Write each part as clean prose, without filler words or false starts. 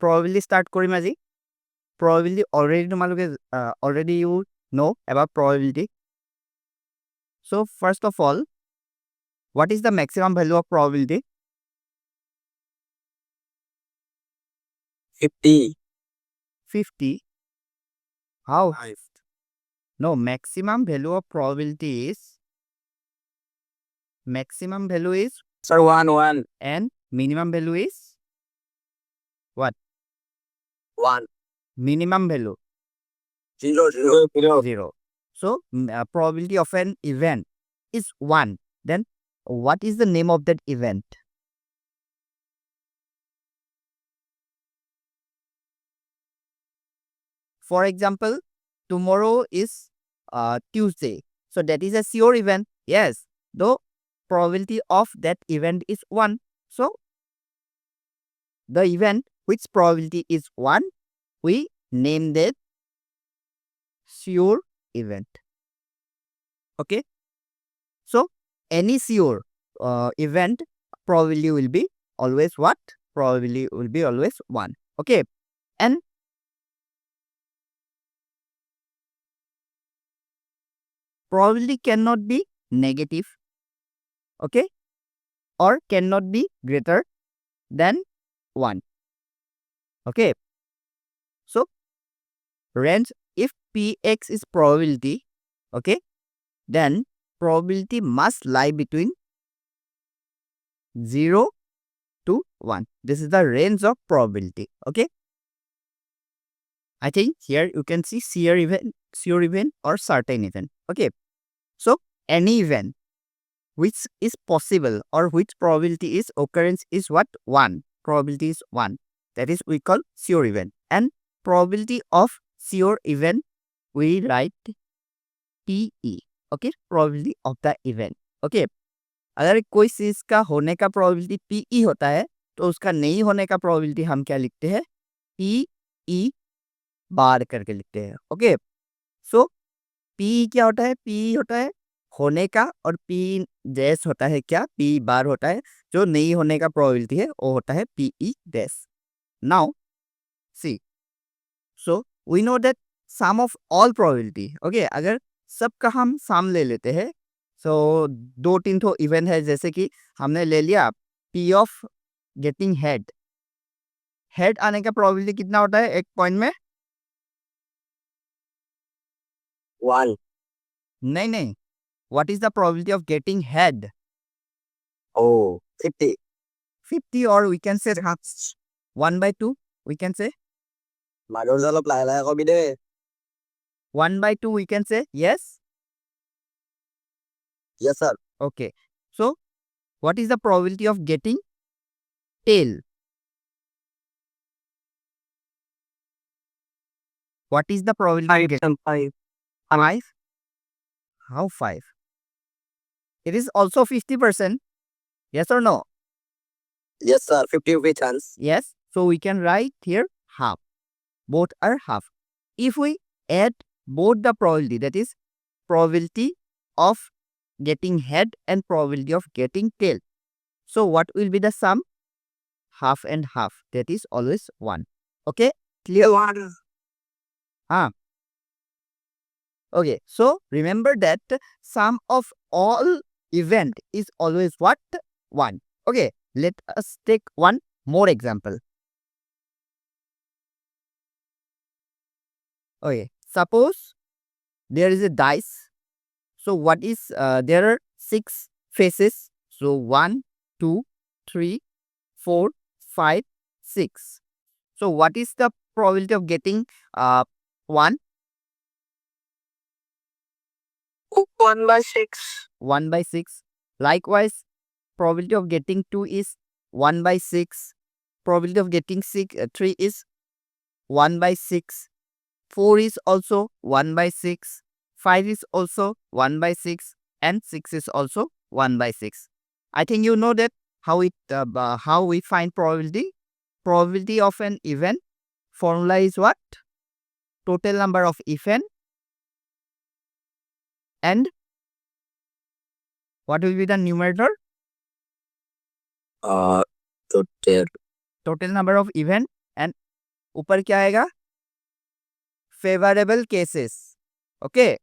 probability start কৰিম আজি probability already তোমালোকে already you know about probability. So first of all, what is the maximum value of probability? 50. 50. How? No, maximum value of probability is maximum value is Sir, 1. and minimum value is what? 1. Minimum value 0. 0. So probability of an event is 1. Then what is the name of that event? For example, tomorrow is Tuesday. So that is a sure event. Yes. Though probability of that event is 1. So the event which probability is 1, we name that sure event. Okay. So any sure event probability will be always what? Probability will be always 1. Okay. And probability cannot be negative. Okay. Or cannot be greater than 1. Okay. So range, if Px is probability, okay, then probability must lie between 0 to 1. This is the range of probability. Okay. I think here you can see sure event or certain event. Okay. So any event which is possible or which probability is occurrence is what? 1. Probability is 1. That is we call sure event. And probability of sure event we write PE. Okay. Probability of the event. Okay. अगर कोई चीज का होने का probability PE होता है तो उसका नहीं होने का प्रोबेबिलिटी हम क्या लिखते हैं? PE बार करके लिखते हैं. ओके. सो PE क्या होता है? PE होता है होने का और P डैश होता है क्या? P बार होता है जो नहीं होने का प्रोबेबिलिटी है वो होता है PE dash. Now see, so we know that sum of all probability. Okay. अगर सबका हम सम ले लेते हैं सो 2-3 तो इवेंट है जैसे कि हमने ले लिया P ऑफ गेटिंग हेड आने का प्रोबेबिलिटी कितना होता है एक पॉइंट में? 1. नहीं. What is the probability of getting head? Oh, 50. 50, or we can say 1/2. We can say Madurza lo playa ko bide. 1/2. We can say yes. Yes, sir. Okay. So what is the probability of getting tail? What is the probability of getting 5. 5? How 5? It is also 50%. Yes or no? Yes, sir. 50 chance. Yes. So we can write here half. Both are half. If we add both the probability, that is probability of getting head and probability of getting tail. So what will be the sum? Half and half. That is always 1. Okay. Clear? 1. Okay. So remember that sum of all event is always what? 1. Okay. Let us take one more example. Okay. Suppose there is a dice. So what is, there are 6 faces. So 1, 2, 3, 4, 5, 6. So what is the probability of getting 1? 1/6. 1/6. Likewise, probability of getting 2 is 1/6. Probability of getting 3 is 1/6. 4 is also 1/6. 5 is also 1/6. And 6 is also 1/6. I think you know that how we find probability. Probability of an event formula is what? Total number of event and what will be the numerator? Total. Total number of event and ऊपर क्या आएगा? Favourable cases. Okay,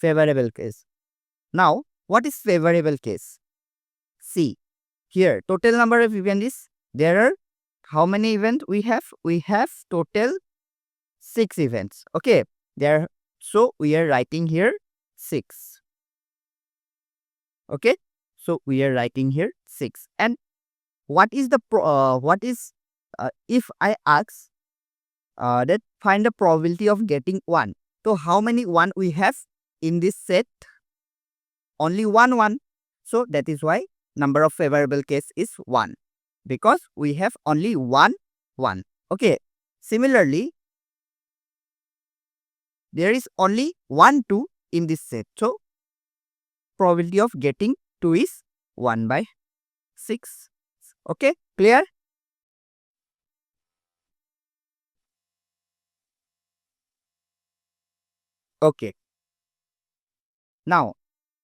favorable case. Now, what is favorable case? See, here, total number of events is, there are, how many events we have? We have total 6 events. Okay, there, so we are writing here 6. Okay, so we are writing here 6. And what is the, if I ask, that find the probability of getting 1. So, how many 1 we have in this set? Only 1. So that is why number of favorable case is 1, because we have only 1. Okay. Similarly, there is only 1 2 in this set. So probability of getting 2 is 1/6. Okay, clear? Okay.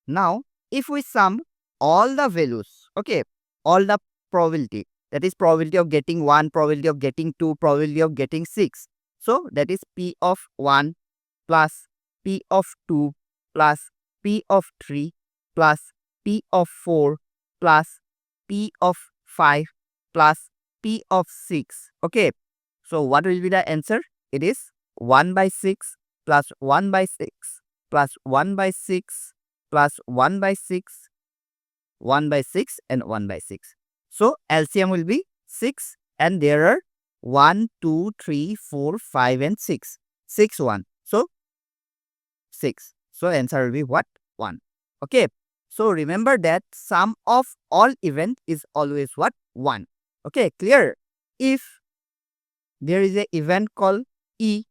Now if we sum all the values, okay, all the probability, that is probability of getting 1, probability of getting 2, probability of getting 6. So that is P of 1 plus P of 2 plus P of 3 plus P of 4 plus P of 5 plus P of 6. Okay. So what will be the answer? It is 1/6 plus 1/6 plus 1/6 plus 1/6, 1/6 and 1/6. So LCM will be 6, and there are 1, 2, 3, 4, 5 and 6. 6 1. So 6. So answer will be what? 1. Okay. So remember that sum of all event is always what? 1. Okay, clear? If there is a event called E,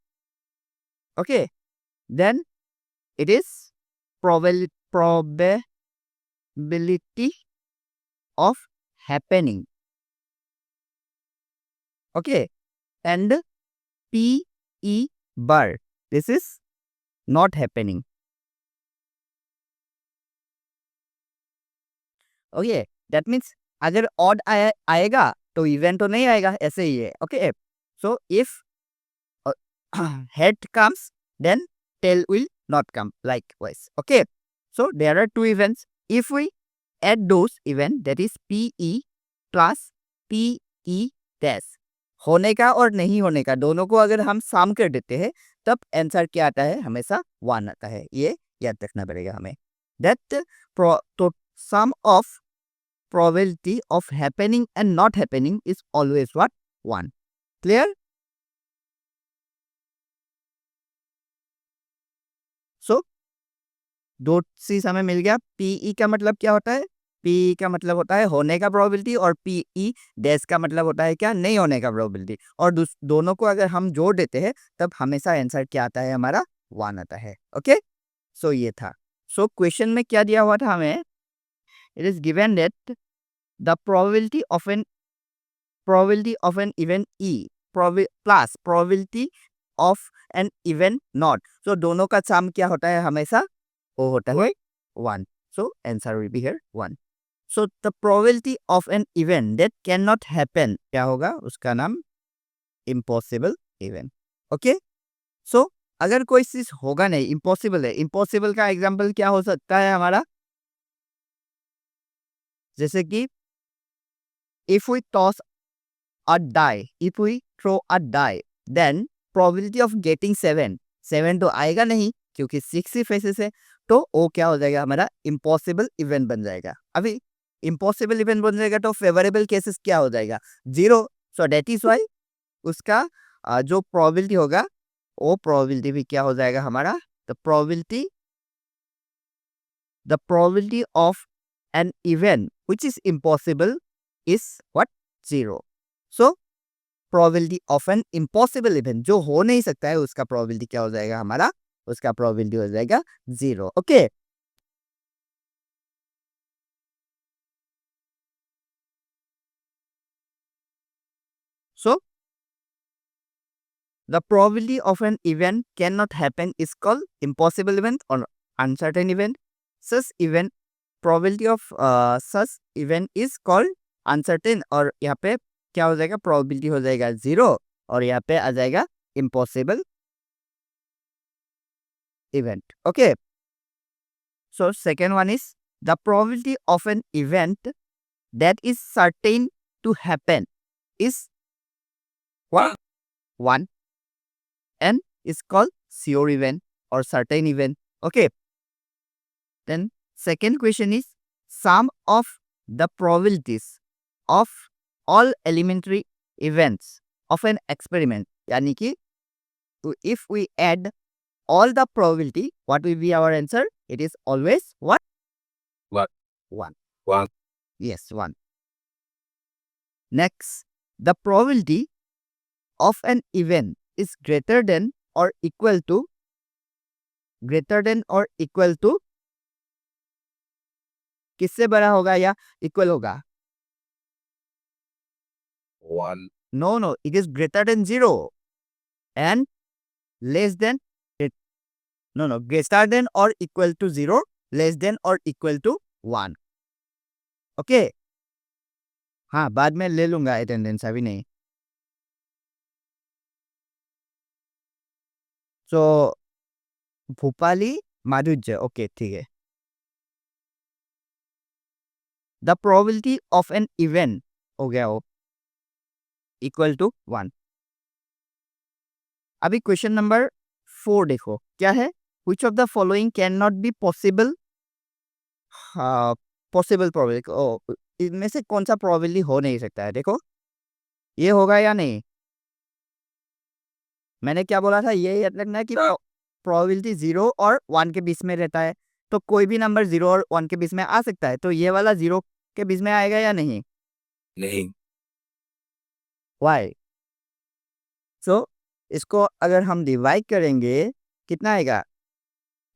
okay, then it is probability of happening. Okay, and PE bar, this is not happening. Okay, that means अगर odd आएगा तो event तो नहीं आएगा, ऐसे ही है. Okay, so if head comes, then tail will not come, likewise. Okay, so there are 2 events. If we add those events, that is PE plus PE dash, होने का और नहीं होने का दोनों को अगर हम सम कर देते हैं, तब आंसर क्या आता है? हमेशा 1 आता है. ये याद रखना पड़ेगा हमें. That तो sum of probability of happening and not happening is always what? 1. Clear? So दो चीज हमें मिल गया. पीई का मतलब क्या होता है? पीई का मतलब होता है होने का प्रोबेबिलिटी, और पीई डैश का मतलब होता है क्या? नहीं होने का प्रोबेबिलिटी. और दोनों को अगर हम जोड़ देते हैं, तब हमेशा आंसर क्या आता है? हमारा 1 आता है. ओके, सो ये था. सो क्वेश्चन में क्या दिया हुआ था हमें? It is given that the probability of an event E plus probability of an event not. So दोनों का सम क्या होता है? हमेशा वो होता है 1. So answer will be here 1. So the probability of an event that cannot happen क्या होगा? उसका नाम impossible event. Okay? So अगर कोई चीज होगा नहीं, impossible है, impossible का एग्जाम्पल क्या हो सकता है हमारा? जैसे कि if we toss a die, if we throw a die, then probability of getting 7 तो आएगा नहीं, क्योंकि 6 ही फेसेस है. तो वो क्या हो जाएगा? हमारा इम्पॉसिबल इवेंट बन जाएगा. अभी इम्पॉसिबल इवेंट बन जाएगा तो फेवरेबल केसेस क्या हो जाएगा? 0. सो दैट इज वाई उसका जो प्रोबेबिलिटी होगा, वो प्रोबेबिलिटी भी क्या हो जाएगा हमारा? The probability of an event which is impossible is what? 0. So probability of an impossible event, जो हो नहीं सकता है, उसका प्रोबेबिलिटी क्या हो जाएगा हमारा? उसका प्रोबेबिलिटी हो जाएगा 0. Okay, so the probability of an event cannot happen is called impossible event or uncertain event. Such event probability of such event is called uncertain, और यहाँ पे क्या हो जाएगा, probability हो जाएगा 0 और यहाँ पे आ जाएगा impossible event. Okay, so second one is the probability of an event that is certain to happen is what? 1, and is called sure event or certain event. Okay, then second question is sum of the probabilities of all elementary events of an experiment. यानी कि if we add all the probability, what will be our answer? It is always what? What? 1. 1. Yes, 1. Next, the probability of an event is greater than or equal to किससे बड़ा होगा या equal होगा? 1. No, it is greater than 0 and less than greater than or equal to 0, less than or equal to 1. Okay, हाँ बाद में ले लूंगा अटेंडेंस, अभी नहीं. So भूपाली माधुर्य, ओके ठीक है. The probability of an event हो गया वो इक्वल टू 1. अभी क्वेश्चन नंबर 4 देखो क्या है. Which of the following cannot be possible? Possible probability, इनमें से कौन सा प्रोबेबिलिटी हो नहीं सकता है. देखो ये होगा या नहीं. मैंने क्या बोला था, ये याद रखना है कि प्रोबेबिलिटी 0 और 1 के बीच में रहता है. तो कोई भी नंबर 0 और 1 के बीच में आ सकता है. तो ये वाला 0 के बीच में आएगा या नहीं? नहीं. वाई? सो इसको अगर हम डिवाइड करेंगे कितना आएगा,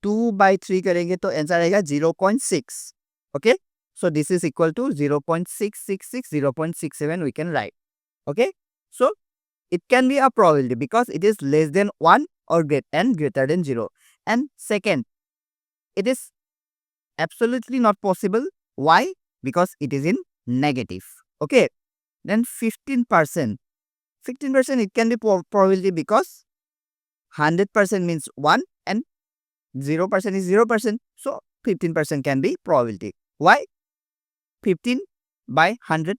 2/3 करेंगे तो आंसर आएगा 0.6. Okay, so this is equal to 0.666, 0.67 we can write. Okay, so it can be a probability because it is less than 1 or greater than 0. And second, it is absolutely not possible. Why? Because it is in negative. Okay, then 15%. 15% it can be probability because 100% means 1 and 0% is 0%. So 15% can be probability. Why? 15 by 100.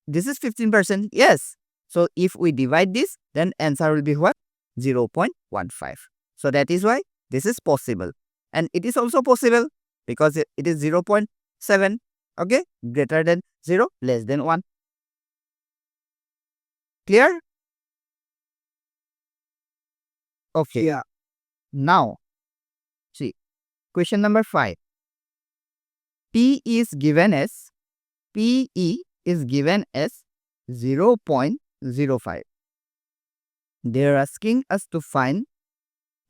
This is 15%. Yes. So if we divide this, then answer will be what? 0.15. So that is why this is possible. And it is also possible because it is 0.7. Okay. Greater than 0, less than 1. Clear? Okay. Yeah. Now, see, question number 5. P is given as 0.05. They are asking us to find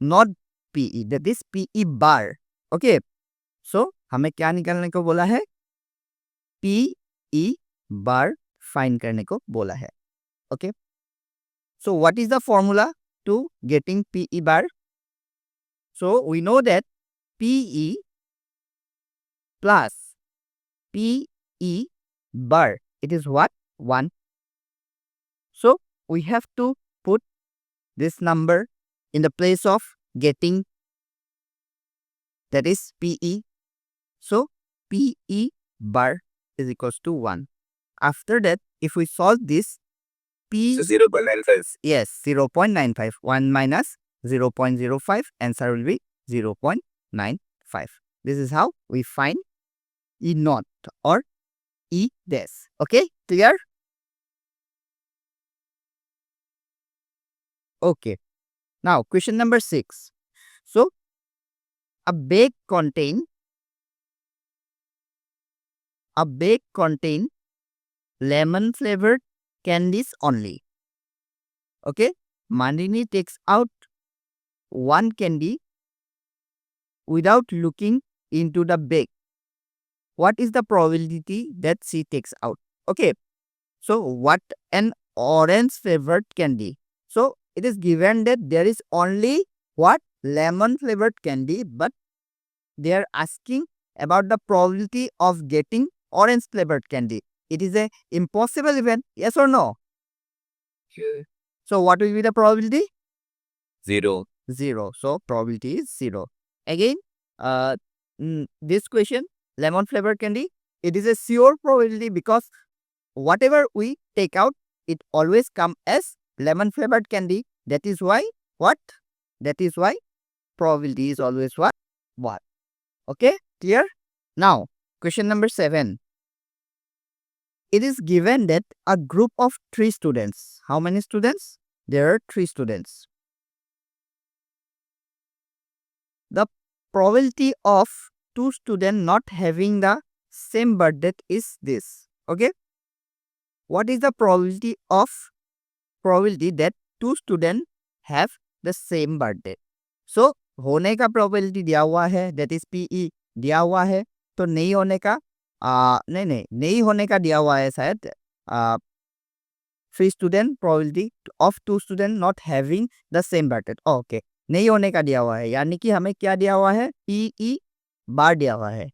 not PE, that is PE bar. Okay, so हमें क्या निकालने को बोला है? PE bar find करने को बोला है. Okay, so what is the formula to getting PE bar? So we know that PE plus PE bar, it is what? 1. So we have to put this number in the place of getting, that is PE. So PE bar is equals to 1. After that, if we solve this, P, So 0.95. yes, 0.95. 1 minus 0.05, answer will be 0.95. This is how we find E naught or E dash. Okay, clear? Okay. Now, question number 6. So, a bag contain lemon flavored candies only. Okay, Mandini takes out one candy without looking into the bag. What is the probability that she takes out? Okay, so what an orange flavored candy. So it is given that there is only what? Lemon flavored candy, but they are asking about the probability of getting orange flavored candy. It is a impossible event, yes or no? Yeah. So what will be the probability? 0. 0. So probability is 0. Again, this question, lemon flavored candy, it is a sure probability because whatever we take out, it always come as lemon flavored candy. That is why what? That is why probability is always what? 1. Okay, clear? Now, question number 7. It is given that a group of 3 students. How many students? There are 3 students. The probability of 2 students not having the same birth date is this. Okay. What is the probability that 2 students have the same birth date? So होने का probability दिया हुआ है, that is PE दिया हुआ है, तो नहीं होने का नहीं होने का दिया हुआ है शायद 3 student probability of 2 student not having the same birth date. Okay, नहीं होने का दिया हुआ है, यानी कि हमें क्या दिया हुआ है? PE बार दिया हुआ है.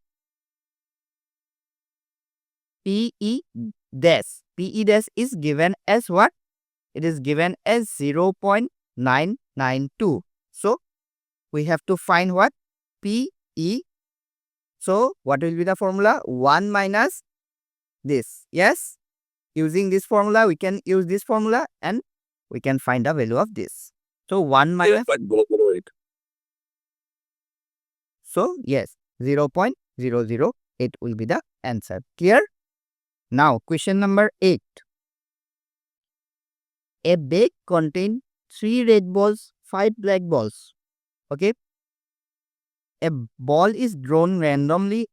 PE dash is given as what? It is given as 0.992. So we have to find what? PE. So what will be the formula? 1 minus this. Yes, using this formula, we can use this formula and we can find the value of this. So 1 minus, But go through it. so yes, 0.008 will be the answer. Clear? Now question number 8. A bag contains 3 red balls, 5 black balls. Okay. A ball is drawn randomly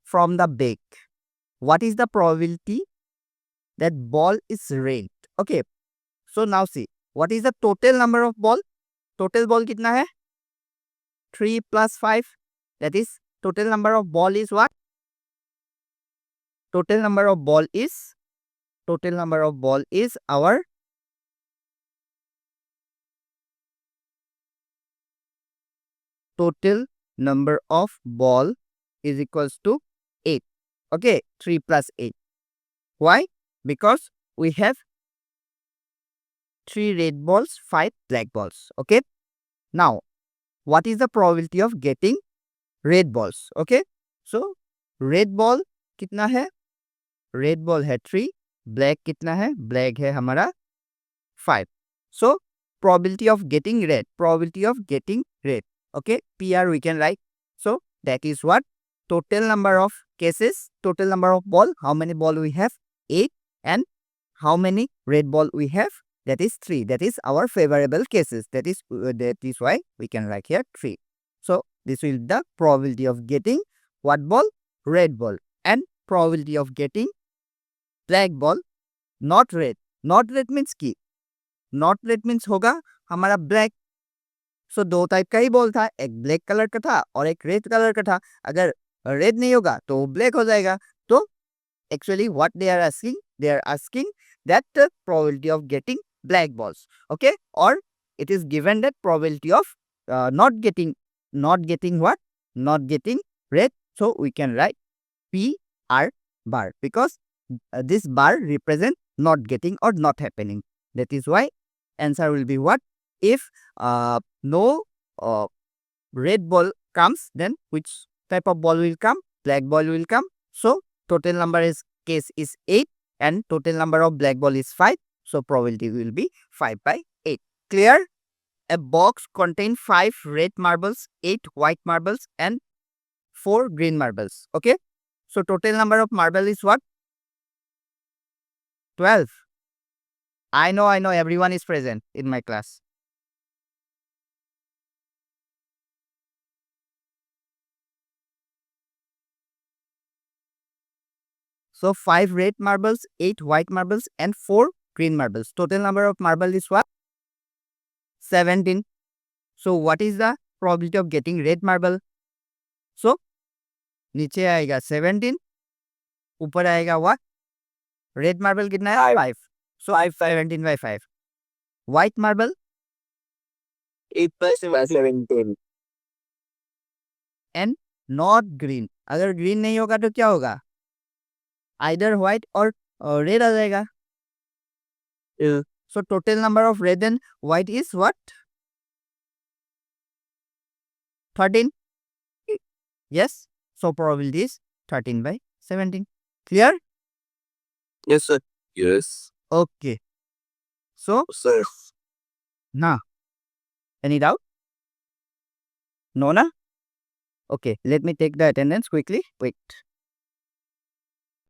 from the bag. What is the probability that ball is red? Okay. So now see, what is the total number of ball? Total ball kitna hai? 3 plus 5. That is, total number of ball is what? Total number of ball is our total number of ball is equals to 8. Okay, 3 plus 8. Why? Because we have 3 red balls, 5 black balls. Okay. Now, what is the probability of getting red balls? Okay. So, red ball कितना है? Red ball है 3. Black कितना है? Black है हमारा 5. So, probability of getting red. Okay. PR we can write. So, that is what? Total number of cases, total number of ball. How many ball we have? 8. And how many red ball we have? That is 3. That is our favorable cases. That is why we can write here 3. So, this will be the probability of getting what ball? Red ball. And probability of getting black ball, not red. Not red means की? Not red means होगा हमारा black. So, 2 type का ही ball था, एक black colour का था और एक रेड कलर का था. अगर रेड नहीं होगा तो ब्लैक हो जाएगा. तो actually what they are asking that the probability of getting black balls. Okay, or it is given that probability of not getting what? Not getting red. So we can write PR bar because this bar represent not getting or not happening. That is why answer will be what? If no red ball comes, then which type of ball will come? Black ball will come. So total number is case is 8 and total number of black ball is 5. So probability will be 5 by 8. Clear? A box contains 5 red marbles, 8 white marbles and 4 green marbles. Okay. So total number of marble is what? 12. I know everyone is present in my class. So 5 red marbles, 8 white marbles and 4 green marbles. Total number of marble is what? 17. So what is the probability of getting red marble? So नीचे आएगा 17, ऊपर आएगा what? Red marble कितना है? 5. So 17 by 5. White marble? 8 plus 17. And not green. अगर green नहीं होगा तो क्या होगा? आइदर व्हाइट और रेड आ जाएगा. So total number of red and white is what? 13. Yes. So probability is 13 by 17. Clear? Yes, sir. Yes, Okay. So sir. now, any doubt? No, na? Okay, let me take the attendance quickly. Wait.